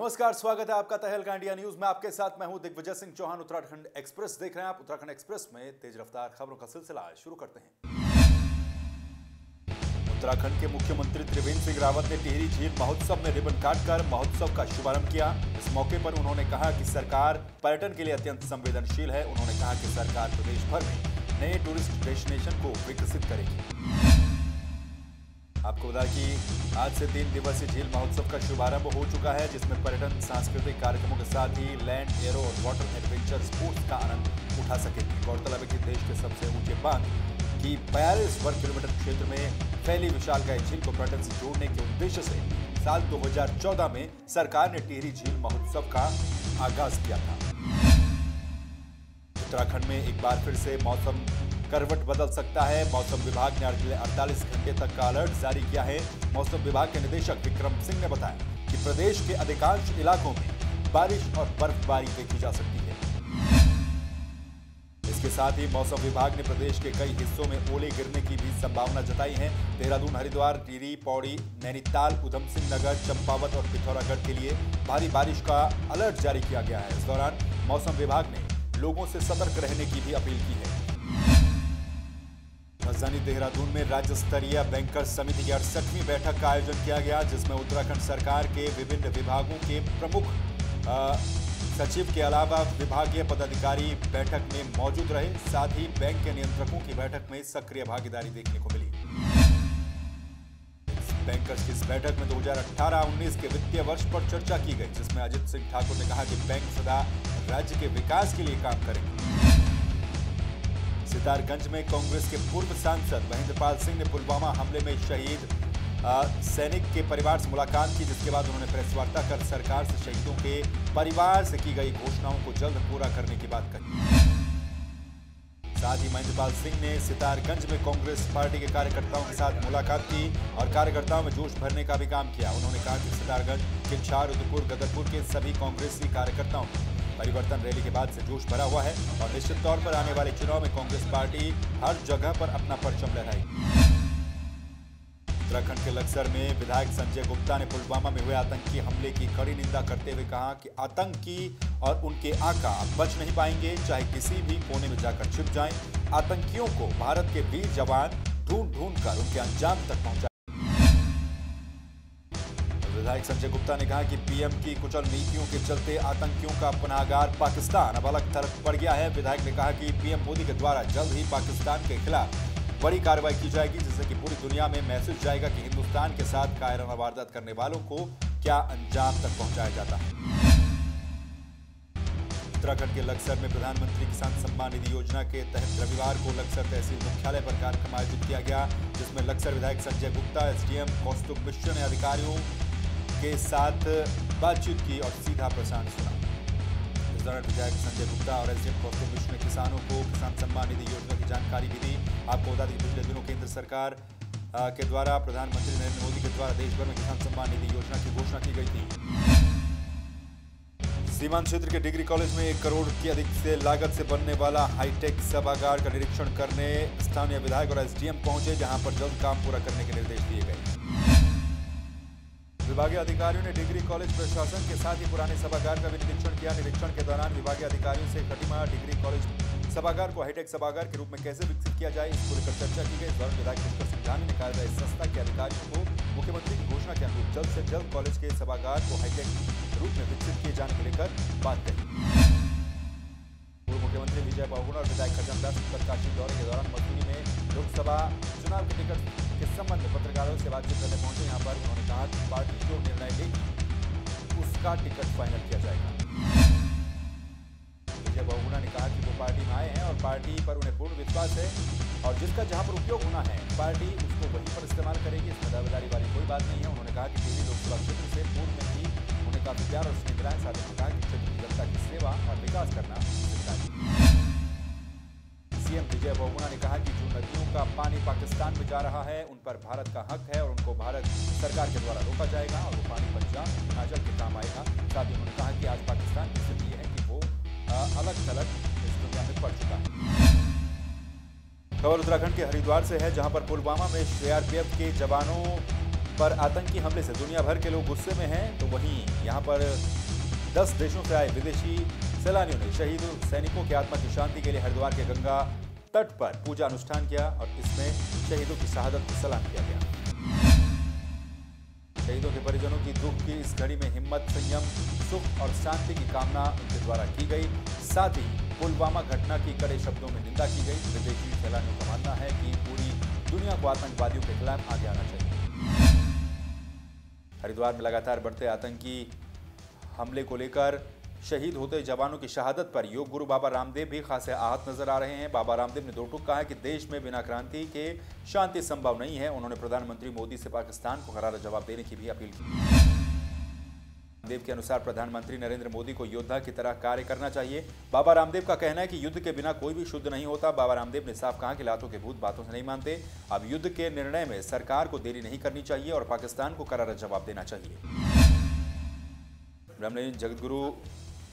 नमस्कार, स्वागत है आपका तहलका इंडिया न्यूज में। आपके साथ मैं हूं दिग्विजय सिंह चौहान। उत्तराखंड एक्सप्रेस देख रहे हैं आप। उत्तराखंड एक्सप्रेस में तेज रफ्तार खबरों का सिलसिला शुरू करते हैं। उत्तराखंड के मुख्यमंत्री त्रिवेंद्र सिंह रावत ने टिहरी झील महोत्सव में रिबन काटकर महोत्सव का शुभारंभ किया। इस मौके पर उन्होंने कहा कि सरकार पर्यटन के लिए अत्यंत संवेदनशील है। उन्होंने कहा कि सरकार प्रदेश भर में नए टूरिस्ट डेस्टिनेशन को विकसित करेगी। आपको बता कि आज से 3 दिवसीय झील महोत्सव का शुभारंभ हो चुका है, जिसमें पर्यटन, सांस्कृतिक कार्यक्रमों के साथ ही लैंड, एरो और वाटर एडवेंचर स्पोर्ट्स का आनंद उठा सकेंगे। गौरतलब है कि देश के सबसे ऊंचे बांध की 42 वर्ग किलोमीटर क्षेत्र में फैली विशालकाय झील को पर्यटन से जोड़ने के उद्देश्य से साल 2014 में सरकार ने टिहरी झील महोत्सव का आगाज किया था। उत्तराखंड में एक बार फिर से मौसम करवट बदल सकता है। मौसम विभाग ने अगले 48 घंटे तक का अलर्ट जारी किया है। मौसम विभाग के निदेशक विक्रम सिंह ने बताया कि प्रदेश के अधिकांश इलाकों में बारिश और बर्फबारी देखी जा सकती है। इसके साथ ही मौसम विभाग ने प्रदेश के कई हिस्सों में ओले गिरने की भी संभावना जताई है। देहरादून, हरिद्वार, टिहरी, पौड़ी, नैनीताल, उधमसिंह नगर, चंपावत और पिथौरागढ़ के लिए भारी बारिश का अलर्ट जारी किया गया है। इस दौरान मौसम विभाग ने लोगों से सतर्क रहने की भी अपील की है। राजधानी देहरादून में राज्य स्तरीय बैंकर्स समिति की 68वीं बैठक का आयोजन किया गया, जिसमें उत्तराखंड सरकार के विभिन्न विभागों के प्रमुख सचिव के अलावा विभागीय पदाधिकारी बैठक में मौजूद रहे। साथ ही बैंक के नियंत्रकों की बैठक में सक्रिय भागीदारी देखने को मिली। बैंकर्स की इस बैठक में 2018-19 के वित्तीय वर्ष पर चर्चा की गई, जिसमें अजित सिंह ठाकुर ने कहा कि बैंक सदा राज्य के विकास के लिए काम करेंगे। सितारगंज में कांग्रेस के पूर्व सांसद महेंद्रपाल सिंह ने पुलवामा हमले में शहीद सैनिक के परिवार से मुलाकात की, जिसके बाद उन्होंने प्रेस वार्ता कर सरकार से शहीदों के परिवार से की गई घोषणाओं को जल्द पूरा करने की बात कही। साथ ही महेंद्रपाल सिंह ने सितारगंज में कांग्रेस पार्टी के कार्यकर्ताओं के साथ मुलाकात की और कार्यकर्ताओं में जोश भरने का भी काम किया। उन्होंने कहा कि सितारगंज, किच्छार, रुद्रपुर, गदरपुर के सभी कांग्रेसी कार्यकर्ताओं परिवर्तन रैली के बाद से जोश भरा हुआ है और निश्चित तौर पर आने वाले चुनाव में कांग्रेस पार्टी हर जगह पर अपना परचम लहराएगी। उत्तराखंड के लक्सर में विधायक संजय गुप्ता ने पुलवामा में हुए आतंकी हमले की कड़ी निंदा करते हुए कहा कि आतंकी और उनके आका बच नहीं पाएंगे, चाहे किसी भी कोने में जाकर छिप जाएं। आतंकियों को भारत के वीर जवान ढूंढ कर उनके अंजाम तक पहुंचाए। विधायक संजय गुप्ता ने कहा कि पीएम की कुचल नीतियों के चलते आतंकियों का पनाहगार पाकिस्तान अब अलग थलग पड़ गया है। विधायक ने कहा कि पीएम मोदी के द्वारा जल्द ही पाकिस्तान के खिलाफ बड़ी कार्रवाई की जाएगी, जिससे कि पूरी दुनिया में मैसेज जाएगा कि हिंदुस्तान के साथ कायराना वारदात करने वालों को क्या अंजाम तक पहुंचाया जाता है। उत्तराखंड के लक्सर में प्रधानमंत्री किसान सम्मान निधि योजना के तहत रविवार को लक्सर तहसील मुख्यालय पर कार्यक्रम आयोजित किया गया, जिसमें लक्सर विधायक संजय गुप्ता, एसडीएम कौस्तुभ मिश्र ने अधिकारियों के साथ बातचीत की और सीधा प्रसारण सुना। इस दौरान विधायक संजय गुप्ता और एसडीएम कौस्तुभ मिश्र ने किसानों को किसान सम्मान निधि योजना की जानकारी भी दी। आपको बता दें कि पिछले दिनों केंद्र सरकार के द्वारा प्रधानमंत्री नरेंद्र मोदी के द्वारा देश भर में किसान सम्मान निधि योजना की घोषणा की गई थी। सीमांत क्षेत्र के डिग्री कॉलेज में 1 करोड़ की अधिक से लागत से बनने वाला हाईटेक सभागार का निरीक्षण करने स्थानीय विधायक और एसडीएम पहुंचे, जहां पर जल्द काम पूरा करने के निर्देश दिए गए। विभागीय अधिकारियों ने डिग्री कॉलेज प्रशासन के साथ ही पुराने सभागार का भी निरीक्षण किया। निरीक्षण के दौरान विभागीय अधिकारियों से खटीमा डिग्री कॉलेज सभागार को हाईटेक सभागार के रूप में कैसे विकसित किया जाए, इसको लेकर चर्चा की गई। इस दौरान विधायक पुष्कर सिंह धामी ने कहा, इस संस्था के अधिकारियों को मुख्यमंत्री की घोषणा के अनुरूप जल्द से जल्द कॉलेज के सभागार को हाईटेक रूप में विकसित किए जाने को लेकर बात कही। पूर्व मुख्यमंत्री विजय बहुगुणा और विधायक खजानदास उत्तरकाशी दौरे के दौरान मसूरी में लोकसभा चुनाव के टिकट के संबंध में पत्रकारों से बातचीत करने पहुंचे। यहाँ पर उन्होंने कहा कि पार्टी जो निर्णय लेगी उसका टिकट फाइनल किया जाएगा। विजय बहुगुणा ने कहा कि वो पार्टी में आए हैं और पार्टी पर उन्हें पूर्ण विश्वास है और जिसका जहां पर उपयोग होना है पार्टी उसको वहीं पर इस्तेमाल करेगी। इसमें दावेदारी वाली कोई बात नहीं है। उन्होंने कहा कि टिहरी लोकसभा क्षेत्र से पूर्व में ही उन्हें काफी प्यार और स्नेह मिला है। साथ ही कहा कि क्षेत्र की जनता की सेवा और विकास करना सीएम विजय बहुगुणा ने कहा कि जो नदियों का पानी पाकिस्तान में जा रहा है उन पर भारत का हक है और उनको भारत सरकार के द्वारा रोका जाएगा और वो पानी पंजाब, हिमाचल के काम आएगा। साथ ही उन्होंने कहा कि आज पाकिस्तान की स्थिति है कि वो अलग थलग इस दुनिया में पड़ चुका है। खबर उत्तराखंड के हरिद्वार से है, जहां पर पुलवामा में सीआरपीएफ के जवानों पर आतंकी हमले से दुनिया भर के लोग गुस्से में हैं, तो वहीं यहां पर 10 देशों से आए विदेशी सैलानियों ने शहीद सैनिकों की आत्मा की शांति के लिए हरिद्वार के गंगा तट पर पूजा अनुष्ठान किया और इसमें शहीदों की शहादत को सलाम किया गया। शहीदों के परिजनों की दुख की इस घड़ी में हिम्मत, संयम, सुख और शांति की कामना उनके द्वारा की गई। साथ ही पुलवामा घटना की कड़े शब्दों में निंदा की गई। विदेशी सैलानियों का मानना है कि पूरी दुनिया को आतंकवादियों के खिलाफ आगे आना चाहिए। हरिद्वार में लगातार बढ़ते आतंकी हमले को लेकर शहीद होते जवानों की शहादत पर योग गुरु बाबा रामदेव भी खासे आहत नजर आ रहे हैं। बाबा रामदेव ने दो टूक कहा है कि देश में बिना क्रांति के शांति संभव नहीं है। उन्होंने प्रधानमंत्री मोदी से पाकिस्तान को करारा जवाब देने की भी अपील की। रामदेव के अनुसार प्रधानमंत्री नरेंद्र मोदी को योद्धा की तरह कार्य करना चाहिए। बाबा रामदेव का कहना है कि युद्ध के बिना कोई भी शुद्ध नहीं होता। बाबा रामदेव ने साफ कहा कि लातों के भूत बातों से नहीं मानते। अब युद्ध के निर्णय में सरकार को देरी नहीं करनी चाहिए और पाकिस्तान को करारा जवाब देना चाहिए। ब्रह्मलीन जगतगुरु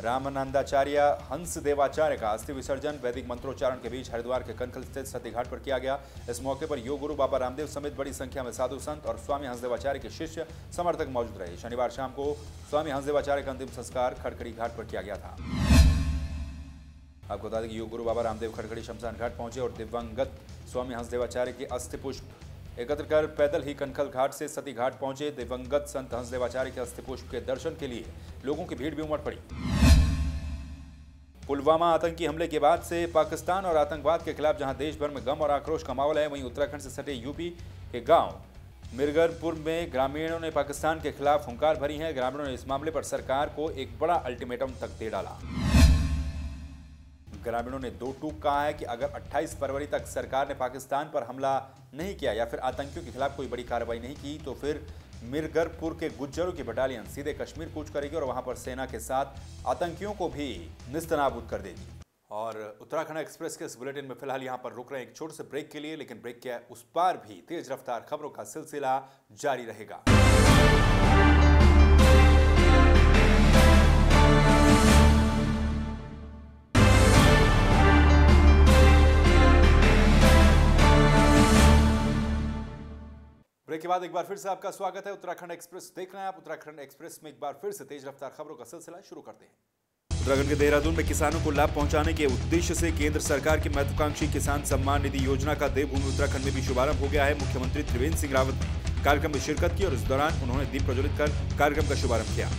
रामानंदाचार्य हंस देवाचार्य का अस्थि विसर्जन वैदिक मंत्रोच्चारण के बीच हरिद्वार के कनखल स्थित सती घाट पर किया गया। इस मौके पर योग गुरु बाबा रामदेव समेत बड़ी संख्या में साधु संत और स्वामी हंसदेवाचार्य के शिष्य समर्थक मौजूद रहे। शनिवार शाम को स्वामी हंसदेवाचार्य का अंतिम संस्कार खड़खड़ी घाट पर किया गया था। आपको बता दें कि योग गुरु बाबा रामदेव खड़खड़ी शमशान घाट पहुंचे और दिवंगत स्वामी हंसदेवाचार्य के अस्थि पुष्प एकत्र कर पैदल ही कनखल घाट से सती घाट पहुंचे। दिवंगत संत हंसदेवाचार्य के अस्थि पुष्प के दर्शन के लिए लोगों की भीड़ भी उमड़ पड़ी। पुलवामा आतंकी हमले के बाद से पाकिस्तान और आतंकवाद के खिलाफ जहां देश भर में गम और आक्रोश का माहौल है, वहीं उत्तराखंड से सटे यूपी के गांव मिरगरपुर में ग्रामीणों ने पाकिस्तान के खिलाफ हुंकार भरी है। ग्रामीणों ने इस मामले पर सरकार को एक बड़ा अल्टीमेटम तक दे डाला। ग्रामीणों ने दो टूक कहा है कि अगर 28 फरवरी तक सरकार ने पाकिस्तान पर हमला नहीं किया या फिर आतंकियों के खिलाफ कोई बड़ी कार्रवाई नहीं की तो फिर मिरगरपुर के गुज्जरों की बटालियन सीधे कश्मीर कूच करेगी और वहां पर सेना के साथ आतंकियों को भी निस्तनाबूद कर देगी। और उत्तराखंड एक्सप्रेस के इस बुलेटिन में फिलहाल यहां पर रुक रहे हैं एक छोटे से ब्रेक के लिए, लेकिन ब्रेक के उस पार भी तेज रफ्तार खबरों का सिलसिला जारी रहेगा। ब्रेक के बाद एक बार फिर से आपका स्वागत है। उत्तराखंड एक्सप्रेस देख रहे हैं आप। उत्तराखंड एक्सप्रेस में एक बार फिर से तेज रफ्तार खबरों का सिलसिला शुरू करते हैं। उत्तराखंड के देहरादून में किसानों को लाभ पहुंचाने के उद्देश्य से केंद्र सरकार की महत्वाकांक्षी किसान सम्मान निधि योजना का देवभूमि उत्तराखंड में भी शुभारंभ हो गया है। मुख्यमंत्री त्रिवेंद्र सिंह रावत ने कार्यक्रम में शिरकत की और इस दौरान उन्होंने दीप प्रज्वलित कर कार्यक्रम का शुभारंभ किया।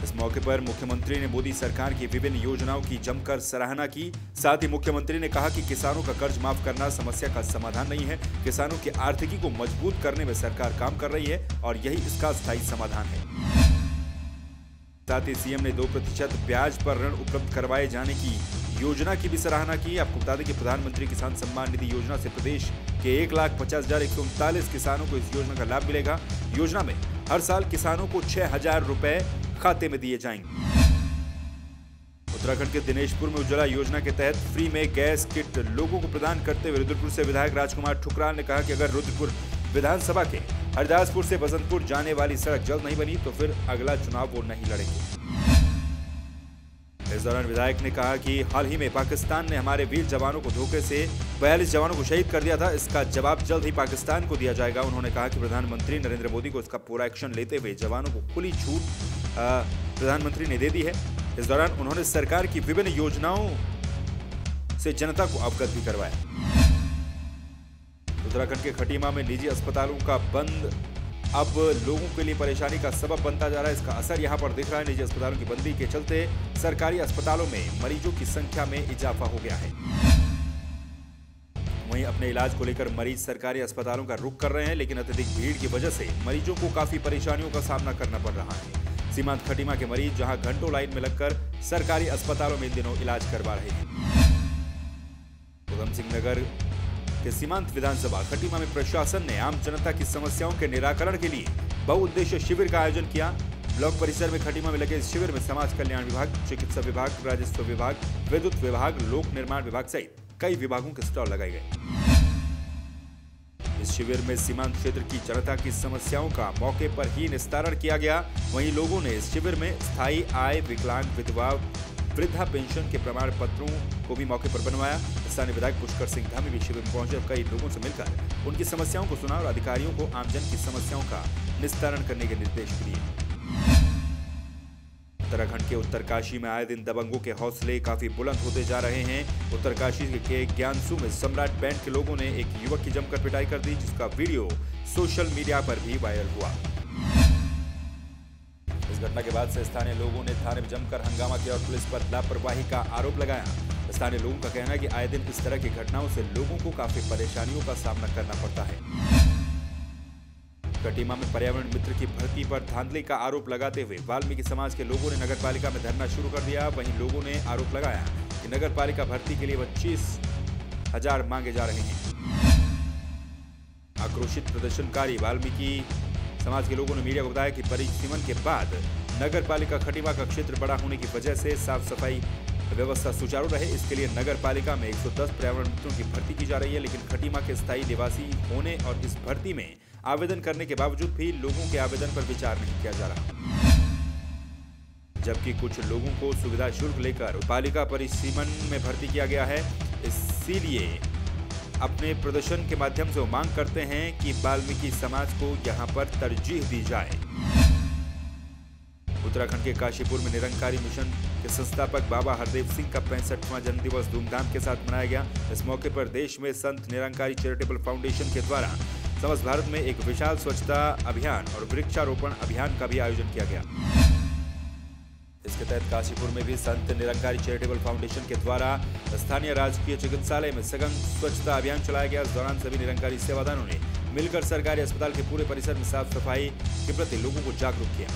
इस मौके पर मुख्यमंत्री ने मोदी सरकार की विभिन्न योजनाओं की जमकर सराहना की। साथ ही मुख्यमंत्री ने कहा कि किसानों का कर्ज माफ करना समस्या का समाधान नहीं है। किसानों की आर्थिकी को मजबूत करने में सरकार काम कर रही है और यही इसका स्थायी समाधान है। साथ ही सीएम ने 2% ब्याज पर ऋण उपलब्ध करवाए जाने की योजना की भी सराहना की। आपको बता दें कि प्रधानमंत्री किसान सम्मान निधि योजना से प्रदेश के 1,50,139 किसानों को इस योजना का लाभ मिलेगा। योजना में हर साल किसानों को 6,000 रुपए खाते में दिए जाएंगे। उत्तराखंड के दिनेशपुर में उज्ज्वला योजना के तहत फ्री में गैस किट लोगों को प्रदान करते हुए रुद्रपुर से विधायक राजकुमार ठुकराल ने कहा कि अगर रुद्रपुर विधानसभा के हरदासपुर से बसंतपुर जाने वाली सड़क जल्द नहीं बनी तो फिर अगला चुनाव वो नहीं लड़ेंगे। इस दौरान विधायक ने कहा कि हाल ही में पाकिस्तान ने हमारे वीर जवानों को धोखे से 42 जवानों को शहीद कर दिया था। इसका जवाब जल्द ही पाकिस्तान को दिया जाएगा। उन्होंने कहा कि प्रधानमंत्री नरेंद्र मोदी को इसका पूरा एक्शन लेते हुए जवानों को खुली छूट प्रधानमंत्री ने दे दी है। इस दौरान उन्होंने सरकार की विभिन्न योजनाओं से जनता को अवगत भी करवाया। उत्तराखंड के खटीमा में निजी अस्पतालों का बंद अब लोगों के लिए परेशानी का सबब बनता जा रहा है। इसका असर यहां पर दिख रहा है। निजी अस्पतालों की बंदी के चलते सरकारी अस्पतालों में मरीजों की संख्या में इजाफा हो गया है। वहीं अपने इलाज को लेकर मरीज सरकारी अस्पतालों का रुख कर रहे हैं, लेकिन अत्यधिक भीड़ की वजह से मरीजों को काफी परेशानियों का सामना करना पड़ रहा है। सीमांत खटीमा के मरीज जहां घंटों लाइन में लगकर सरकारी अस्पतालों में इन दिनों इलाज करवा रहे हैं। उधम सिंह नगर के सीमांत विधानसभा खटीमा में प्रशासन ने आम जनता की समस्याओं के निराकरण के लिए बहुउद्देशीय शिविर का आयोजन किया। ब्लॉक परिसर में खटीमा में लगे इस शिविर में समाज कल्याण विभाग, चिकित्सा विभाग, राजस्व विभाग, विद्युत विभाग, लोक निर्माण विभाग सहित कई विभागों के स्टॉल लगाए गए। इस शिविर में सीमांत क्षेत्र की जनता की समस्याओं का मौके पर ही निस्तारण किया गया। वहीं लोगों ने इस शिविर में स्थायी आय, विकलांग, विधवा, वृद्धा पेंशन के प्रमाण पत्रों को भी मौके पर बनवाया। स्थानीय विधायक पुष्कर सिंह धामी भी शिविर में पहुंचे और कई लोगों से मिलकर उनकी समस्याओं को सुना और अधिकारियों को आमजन की समस्याओं का निस्तारण करने के निर्देश दिए। उत्तराखंड के उत्तरकाशी में आए दिन दबंगों के हौसले काफी बुलंद होते जा रहे हैं। उत्तरकाशी के ज्ञानसू में सम्राट बैंड के लोगों ने एक युवक की जमकर पिटाई कर दी, जिसका वीडियो सोशल मीडिया पर भी वायरल हुआ। इस घटना के बाद से स्थानीय लोगों ने थाने में जमकर हंगामा किया और पुलिस पर लापरवाही का आरोप लगाया। स्थानीय लोगों का कहना है कि आए दिन इस तरह की घटनाओं से लोगों को काफी परेशानियों का सामना करना पड़ता है। कटीमा में पर्यावरण मित्र की भर्ती पर धांधली का आरोप लगाते हुए वाल्मीकि समाज के लोगों ने नगरपालिका में धरना शुरू कर दिया। वहीं लोगों ने आरोप लगाया कि नगरपालिका भर्ती के लिए 25,000 मांगे जा रहे हैं। आक्रोशित प्रदर्शनकारी वाल्मीकि समाज के लोगों ने मीडिया को बताया कि परिसीमन के बाद नगरपालिका खटीमा का क्षेत्र बड़ा होने की वजह से साफ सफाई व्यवस्था सुचारू रहे, इसके लिए नगरपालिका में 110 पर्यावरण मित्रों की भर्ती की जा रही है। लेकिन खटीमा के स्थायी निवासी होने और इस भर्ती में आवेदन करने के बावजूद भी लोगों के आवेदन पर विचार नहीं किया जा रहा, जबकि कुछ लोगों को सुविधा शुल्क लेकर पालिका परिसीमन में भर्ती किया गया है। इसीलिए अपने प्रदर्शन के माध्यम से वो मांग करते हैं कि वाल्मीकि समाज को यहां पर तरजीह दी जाए। उत्तराखंड के काशीपुर में निरंकारी मिशन के संस्थापक बाबा हरदेव सिंह का 65वां जन्मदिवस धूमधाम के साथ मनाया गया। इस मौके पर देश में संत निरंकारी चैरिटेबल फाउंडेशन के द्वारा समस्त भारत में एक विशाल स्वच्छता अभियान और वृक्षारोपण अभियान का भी आयोजन किया गया। इसके तहत काशीपुर में भी संत निरंकारी चैरिटेबल फाउंडेशन के द्वारा स्थानीय राजकीय चिकित्सालय में सघन स्वच्छता अभियान चलाया गया। इस दौरान सभी निरंकारी सेवादानों ने मिलकर सरकारी अस्पताल के पूरे परिसर में साफ सफाई के प्रति लोगों को जागरूक किया।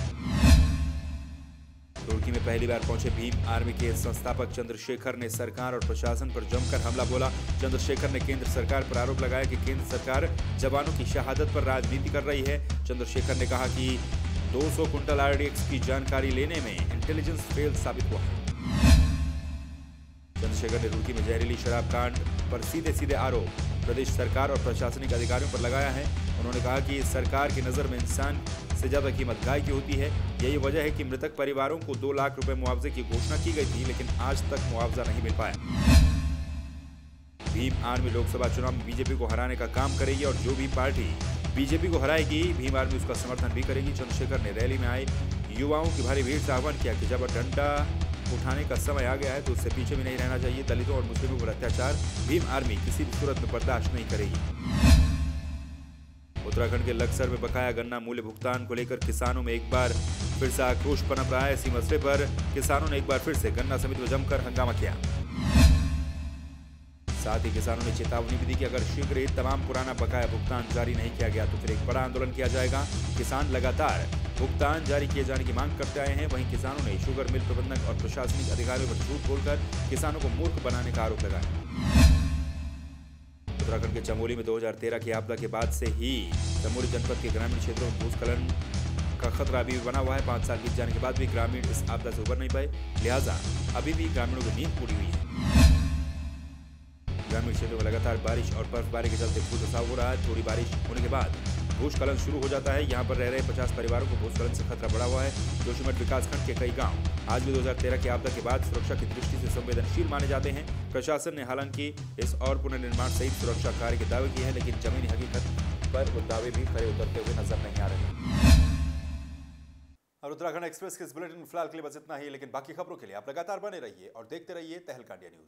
रुड़की में पहली बार पहुंचे भीम आर्मी के संस्थापक चंद्रशेखर ने सरकार और प्रशासन पर जमकर हमला बोला। चंद्रशेखर ने केंद्र सरकार पर आरोप लगाया कि केंद्र सरकार जवानों की शहादत पर राजनीति कर रही है। चंद्रशेखर ने कहा कि 200 कुंटल RDX की जानकारी लेने में इंटेलिजेंस फेल साबित हुआ है। चंद्रशेखर ने रुड़की में जहरीली शराब कांड पर सीधे आरोप प्रदेश सरकार और प्रशासनिक अधिकारियों पर लगाया है। उन्होंने कहा कि सरकार की नजर में इंसान से ज्यादा कीमत गाय की होती है। यही वजह है कि मृतक परिवारों को 2 लाख रुपए मुआवजे की घोषणा की गई थी, लेकिन आज तक मुआवजा नहीं मिल पाया। भीम आर्मी लोकसभा चुनाव में बीजेपी को हराने का काम करेगी और जो भी पार्टी बीजेपी को हराएगी भीम आर्मी उसका समर्थन भी करेगी। चंद्रशेखर ने रैली में आए युवाओं की भारी भीड़ से आह्वान किया कि जब डंडा उठाने का समय आ गया है तो उससे पीछे भी नहीं रहना चाहिए। दलितों और मुस्लिमों पर अत्याचार भीम आर्मी किसी भी सूरत में बर्दाश्त नहीं करेगी। उत्तराखंड के लक्सर में बकाया गन्ना मूल्य भुगतान को लेकर किसानों में एक बार फिर से आक्रोश पनप रहा है। इसी मसले पर किसानों ने एक बार फिर से गन्ना समिति में जमकर हंगामा किया। साथ ही किसानों ने चेतावनी भी दी कि अगर शीघ्र ही तमाम पुराना बकाया भुगतान जारी नहीं किया गया तो फिर एक बड़ा आंदोलन किया जाएगा। किसान लगातार भुगतान जारी किए जाने की मांग करते आए हैं। वहीं किसानों ने शुगर मिल प्रबंधक और प्रशासनिक अधिकारियों पर झूठ बोलकर किसानों को मूर्ख बनाने का आरोप लगाया। उत्तराखंड के चमोली में 2013 की आपदा के बाद से ही चमोली जनपद के ग्रामीण क्षेत्रों में भूस्खलन का खतरा अभी भी बना हुआ है। 5 साल बीत जाने के बाद भी ग्रामीण इस आपदा से उबर नहीं पाए, लिहाजा अभी भी ग्रामीणों की नींद पूरी हुई है। ग्रामीण क्षेत्रों में लगातार बारिश और बर्फबारी के चलते भूस्खलन हो रहा है। थोड़ी बारिश होने के बाद भूस्खलन शुरू हो जाता है। यहाँ पर रह रहे 50 परिवारों को भूस्खलन से खतरा बढ़ा हुआ है। जोशीमठ विकासखंड के कई गांव आज भी 2013 की आपदा के बाद सुरक्षा की दृष्टि से संवेदनशील माने जाते हैं। प्रशासन ने हालांकि इस और पुनर्निर्माण सहित सुरक्षा कार्य के दावे किए हैं, लेकिन जमीनी हकीकत पर वो दावे भी खरे उतरते हुए नजर नहीं आ रहे। और उत्तराखंड एक्सप्रेस के इस बुलेटिन फिलहाल के लिए बस इतना ही, लेकिन बाकी खबरों के लिए आप लगातार बने रहिए और देखते रहिए तहलका इंडिया न्यूज।